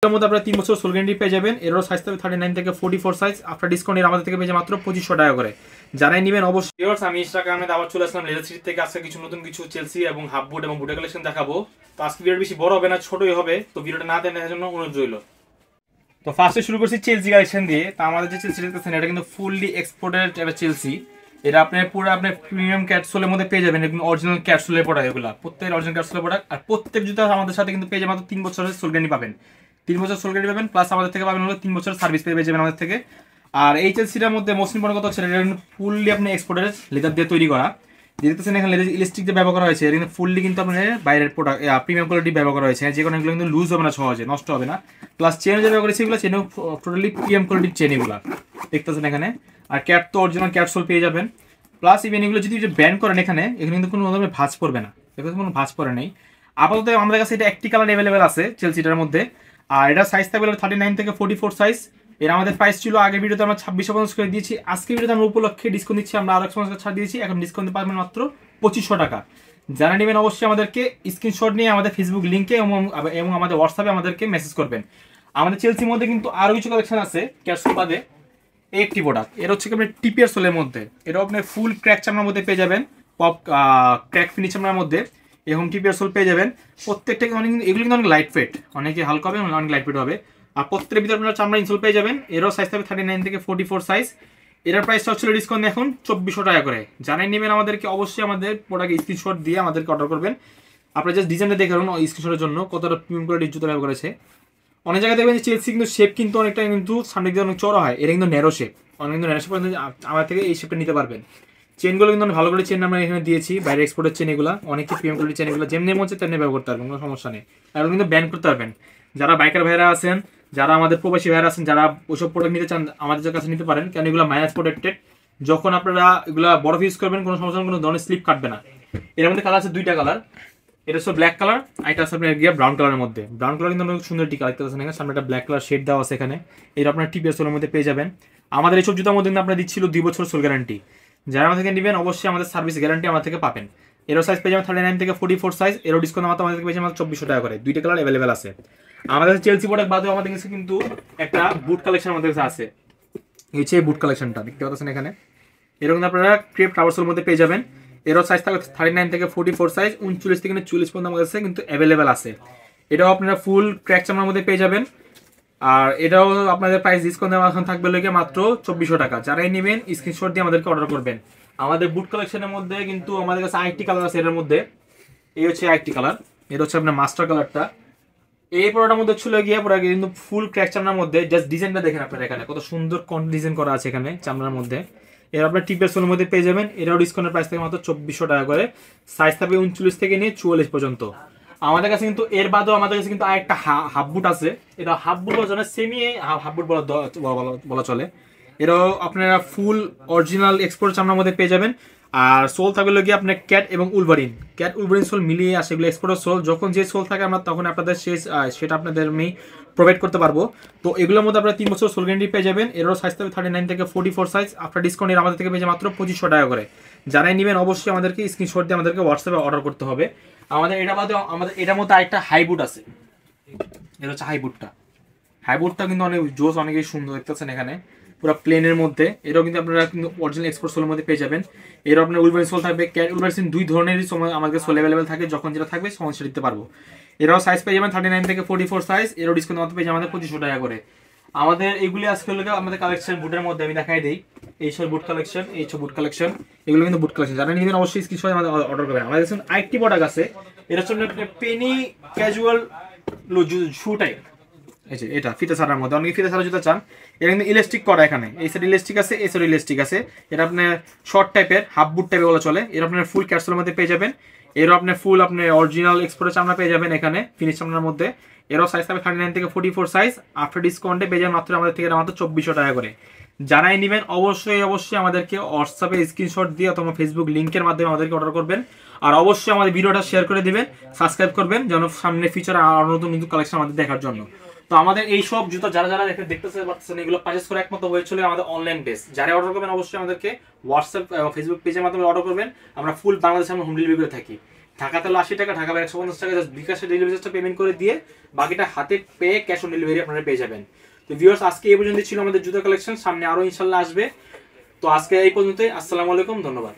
এর মধ্যে আপনারা 3 বছর সোল গ্যারান্টি পেয়ে যাবেন। এরও সাইজ থাকবে 39 থেকে 44 সাইজ। আফটার ডিসকাউন্ট আমাদের থেকে পেয়ে যাবেন মাত্র 2500 টাকা করে। যারাই নেবেন অবশ্যই। ভিউয়ার্স, আমি ইনস্টাগ্রামে আহমেদ আবার চলে আসলাম লেজার সিটি থেকে। আজকে কিছু নতুন কিছু চেলসি এবং হাফ বুট এবং বুটের কালেকশন দেখাবো। তো আজকে ভিডিওটা বেশি বড় হবে না, ছোটই হবে। তো ভিডিওটা না দেখার জন্য অনুরোধ রইল। তো ফার্স্টে শুরু করছি চেলসি কালেকশন দিয়ে। তো আমাদের যে চেলসি দেখতেছেন এটা কিন্তু ফুললি এক্সপোর্টেড একটা চেলসি। এটা আপনার পুরো আপনার প্রিমিয়াম ক্যাটসোলের মধ্যে পেয়ে যাবেন। এগুলো অরিজিনাল ক্যাটসোলের প্রোডাক্ট, এগুলো প্রত্যেক অরিজিনাল ক্যাটসোলের প্রোডাক্ট। আর প্রত্যেক জুতা আমাদের সাথে কিন্তু পেয়ে যাবেন মাত্র 3 বছরের সোল গ্যারান্টি পাবেন। 3 বছর সোল গ্যারান্টি পাবেন, প্লাস আমাদের থেকে পাবেন হলো 3 বছর সার্ভিস পেয়ে যাবেন আমাদের থেকে। আর এই চেলসিটার মধ্যে মোস্ট ইম্পর্টেন্ট কথা হচ্ছে এটা কিন্তু ফুললি আপনি এক্সপোর্টেড লেদার দিয়ে তৈরি করা। দেখতেছেন এখানে লেদার ইলাস্টিক দিয়ে ব্যবহার করা হয়েছে। এটা কিন্তু ফুললি কিন্তু আপনার বাইরের প্রোডাক্ট প্রিমিয়াম কোয়ালিটি ব্যবহার করা হয়েছে। যে কোনো এগুলো কিন্তু লুজ হবে না, সহজে নষ্ট হবে না। প্লাস চেন যে ব্যবহার করেছে এগুলো চেনও টোটালি প্রিমিয়াম কোয়ালিটির চেন এগুলো দেখতেছেন এখানে। আর ক্যাট তো অরিজিনাল ক্যাটসোল পেয়ে যাবেন। প্লাস ইভেন এগুলো যদি ব্যান্ড করেন এখানে কিন্তু কোনো ধরনের ভাঁজ পড়বে না, এখানে কোনো ভাঁজ পড়ে নেই। আপাতত আমাদের কাছে এটা একটি কালার অ্যাভেলেবেল আছে চেলসিটার মধ্যে। আর এটা সাইজ থাকবে 39 থেকে 44 সাইজ। এর আমাদের প্রাইস ছিল আগের ভিডিওতে আমরা 2650 করে দিয়েছি। আজকে ভিডিওতে আমরা উপলক্ষে ডিসকাউন্ট দিচ্ছি, আমরা আরো 100 ছাড় দিয়েছি। এখন ডিসকাউন্ট পাবেন মাত্র 2500 টাকা। যারা নেবেন অবশ্যই আমাদেরকে স্ক্রিনশট নিয়ে আমাদের ফেসবুক লিঙ্কে এবং আমাদের হোয়াটসঅ্যাপে আমাদেরকে মেসেজ করবেন। আমাদের চেলসির মধ্যে কিন্তু আরো কিছু কালেকশন আছে ক্যাটসোল বাদে। একটি প্রোডাক্ট এটা হচ্ছে আপনার টিপিআর সোলের মধ্যে। এটাও আপনি ফুল ক্র্যাক চামড়ার মধ্যে পেয়ে যাবেন, পপ ক্র্যাক ফিনিশ চামড়ার মধ্যে এরকম টিপিআর সোল পেয়ে যাবেন। প্রত্যেকটা অনেক, এগুলো কিন্তু অনেক লাইট ওয়েট, অনেকে হালকা হবে, অনেক লাইট ওয়েট হবে। আর প্রত্যেকের ভিতরে আপনার চামড়া ইনসোল পেয়ে যাবেন। এরও সাইজ থাকবে 39 থেকে 44 সাইজ। এটার প্রাইসটা হচ্ছিল ডিসকাউন্ট এখন 2400 টাকা করে। জানাই নেবেন আমাদেরকে অবশ্যই আমাদের প্রোডাক্ট স্ক্রিনশট দিয়ে আমাদেরকে অর্ডার করবেন। আপনারা জাস্ট ডিজাইনটা দেখে রাখুন স্ক্রিনশটের জন্য কতটা প্রিমিয়াম কোয়ালিটির জুতো ব্যবহার করেছে। অনেক জায়গায় দেখবেন যে চেলসি কিন্তু শেপ কিন্তু অনেকটা কিন্তু সামনে দিকে অনেক চড়া হয়, এটা কিন্তু ন্যারো শেপ। অনেক কিন্তু ন্যারো শেপ আমার থেকে এই শেপটা নিতে পারবেন। চেনগুলো কিন্তু অনেক ভালো করে চেন আমরা এখানে দিয়েছি, বাইরে এক্সপোর্টের চেন এগুলো অনেকই প্রিমিয়াম কোয়ালিটির চেন এগুলো যেমনি মন চায় তেমনি ব্যবহার করতে পারবেন, কোনো সমস্যা নেই। আর কিন্তু ব্যান করতে পারবেন। যারা বাইকার ভাইরা আছেন, যারা আমাদের প্রবাসী ভাইরা আছেন, যারা ওইসব প্রোডাক্ট নিতে চান আমাদের কাছে নিতে পারেন, কারণ এগুলো মাইনাস প্রোটেক্টেড। যখন আপনারা এগুলো বরফ ইউজ করবেন কোনো সমস্যা, কোনো ধরনের স্লিপ কাটবে না। এর মধ্যে কালার আছে দুইটা কালার, এটা হচ্ছে ব্ল্যাক কালার, এটা আছে আপনার গিয়ে ব্রাউন কালারের মধ্যে। ব্রাউন কালার কিন্তু অনেক সুন্দর টিকা দেখতে পাচ্ছেন, সামনে একটা ব্ল্যাক কালার শেড দেওয়া আছে এখানে। এটা আপনার টিপিএস সোলের মধ্যে পেয়ে যাবেন। আমাদের এইসব জুতার মধ্যে কিন্তু আপনারা দিচ্ছিল 2 বছর সোল গ্যারান্টি। যারা আমাদের থেকে নেবেন অবশ্যই আমাদের সার্ভিস গ্যারান্টি আমার থেকে পাবেন। এরও সাইজ পেয়ে যাবেন 39 থেকে 44 সাইজ। এরও ডিসকাউন্ট আমাদের থেকে পেয়ে যাবেন 2400 টাকা করে। দুইটা কালার অ্যাভেলেবেল আছে। আমাদের চেলসি প্রোডাক্ট বাদেও আমাদের কাছে কিন্তু একটা বুট কালেকশন আমাদের কাছে আছে। এই হচ্ছে বুট কালেকশনটা দেখতে পাচ্ছেন এখানে। এরকম আপনারা ক্রেপ টাওয়ার্সের মধ্যে পেয়ে যাবেন। এরও সাইজ থাকবে 39 থেকে 44 সাইজ। 39 থেকে 40 পর্যন্ত আমাদের কাছে কিন্তু অ্যাভেলেবেল আছে। এটাও আপনারা ফুল ক্র্যাক চামড়ার মধ্যে পেয়ে যাবেন। আর এটাও আপনাদের প্রাইস ডিসকাউন্ট এখন থাকবে লেগে মাত্র 2400 টাকা। যারাই নেবেন স্ক্রিনশট দিয়ে আমাদেরকে অর্ডার করবেন। আমাদের বুট কালেকশনের মধ্যে কিন্তু আমাদের কাছে আরেকটি কালার আছে এর মধ্যে। এই হচ্ছে আরেকটি কালার, এটা হচ্ছে আপনার মাস্টার কালারটা। এই প্রোডাক্টের মধ্যে ছিল গিয়ে পুরো কিন্তু ফুল ক্র্যাক চামড়ার মধ্যে। জাস্ট ডিজাইনটা দেখেন আপনারা এখানে কত সুন্দর ডিজাইন করা আছে এখানে চামড়ার মধ্যে। এর আপনার টিপের সোলের মধ্যে পেয়ে যাবেন। এরাও ডিসকাউন্টের প্রাইস থেকে মাত্র 2400 টাকা করে। সাইজ থাকবে 39 থেকে নিয়ে 44 পর্যন্ত। আমাদের কাছে কিন্তু এর বাদেও আমাদের কাছে কিন্তু আরেকটা হাফ বুট আছে। এটা হাফ বুট বলা যায়, সেমি হাফ বুট বলা চলে। এটাও আপনারা ফুল অরিজিনাল এক্সপোর্ট চামড়ার মধ্যে পেয়ে যাবেন। আর সোল থাকবে গিয়ে আপনার ক্যাট এবং উলভারিন, ক্যাট উলভারিন সোল মিলিয়ে আসে এগুলো এক্সপোর্টের সোল। যখন যে সোল থাকে আমরা তখন আপনাদের সেটা আপনাদের আমি প্রোভাইড করতে পারবো। তো এগুলোর মধ্যে আপনারা 3 বছর সোল গ্যারান্টি পেয়ে যাবেন। এরও সাইজ থাকবে 39 থেকে 44 সাইজ। আফটার ডিসকাউন্ট এর আমাদের থেকে পেয়ে যাবে মাত্র 2500 টাকা করে। যারাই নেবেন অবশ্যই আমাদেরকে স্ক্রিনশট দিয়ে আমাদেরকে হোয়াটসঅ্যাপে অর্ডার করতে হবে। আমাদের এটা বাদে আমাদের এটার মধ্যে আরেকটা হাই বুট আছে। এটা হচ্ছে হাই বুটটা। হাই বুটটা কিন্তু অনেক জোস, অনেকই সুন্দর দেখতে পাচ্ছেন এখানে পুরো প্লেনের মধ্যে। এটাও কিন্তু আপনারা কিন্তু অরিজিনাল এক্সপোর্ট সোলের মধ্যে পেয়ে যাবেন। এর আপনার উলভারিন সোল থাকবে, ক্যাট উলভারিন, দুই ধরনেরই সময় আমাদের সোল অ্যাভেলেবেল থাকে। যখন যেটা থাকবে সমস্যা দিতে পারবো। এরাও সাইজ পেয়ে যাবেন 39 থেকে 44 সাইজ। এরও ডিসকাউন্ট পেয়ে যাবেন আমাদের 2500 টাকা করে। আমাদের এইগুলি আজকে হলো আমাদের কালেকশন বুটের মধ্যে আমি দেখাই দিই। এই সব বুট কালেকশন, এই সব বুট কালেকশন, এগুলো কিন্তু বুট কালেকশন। যারা নেবেন অবশ্যই স্ক্রিনশট আমাদের অর্ডার করবেন। আমাদের কাছে আরেকটি প্রোডাক্ট আছে, এটা হচ্ছে পেনি ক্যাজুয়াল শু টাইপ। এই যে এটা ফিতা ছাড়ার মধ্যে, অনেকে ফিতা ছাড়া জুতা চান। এটা কিন্তু ইলাস্টিক করা, এখানে এই সাইড ইলাস্টিক আছে, এই সাইড ইলাস্টিক আছে। এটা আপনার শর্ট টাইপের হাফ বুট টাইপের বলা চলে। এর আপনার ফুল ক্যাপসুলের মধ্যে পেয়ে যাবেন। এরও আপনার ফুল আপনার অরিজিনাল এক্সপোর্টের চামড়া পেয়ে যাবেন এখানে ফিনিশ চামড়ার মধ্যে। এরও সাইজ থাকবে 39 থেকে 44 সাইজ। আফটার ডিসকাউন্টে পেয়ে যাবেন মাত্র আমাদের থেকে মাত্র 2400 টাকা করে। যারাই নেবেন অবশ্যই আমাদেরকে হোয়াটসঅ্যাপে স্ক্রিনশট দিয়ে অথবা ফেসবুক লিঙ্কের মাধ্যমে আমাদেরকে অর্ডার করবেন। আর অবশ্যই আমাদের ভিডিওটা শেয়ার করে দিবেন, সাবস্ক্রাইব করবেন যেন সামনে ফিউচারে আরো নতুন নতুন কালেকশন আমাদের দেখার জন্য। তো আমাদের এই সব জুতা যারা যারা দেখতেছে পাচ্ছেন এগুলো পারচেজ করে একমাত্র হয়েছিল আমাদের অনলাইন বেস। যারা অর্ডার করবেন অবশ্যই আমাদেরকে হোয়াটসঅ্যাপ এবং ফেসবুক পেজের মাধ্যমে অর্ডার করবেন। আমরা ফুল বাংলাদেশে আমরা হোম ডেলিভারি করে থাকি। ঢাকাতে হলো 80 টাকা, ঢাকা বাইরে 150 টাকা, জাস্ট বিকাশে ডেলিভারি চার্জটা পেমেন্ট করে দিয়ে বাকিটা হাতে পেয়ে ক্যাশ অন ডেলিভারি আপনারা পেয়ে যাবেন। তো ভিউয়ার্স আজকে এই পর্যন্ত ছিল আমাদের জুতো কালেকশন, সামনে আরো ইনশাল্লাহ আসবে। তো আজকে এই পর্যন্তই, আসসালামু আলাইকুম, ধন্যবাদ।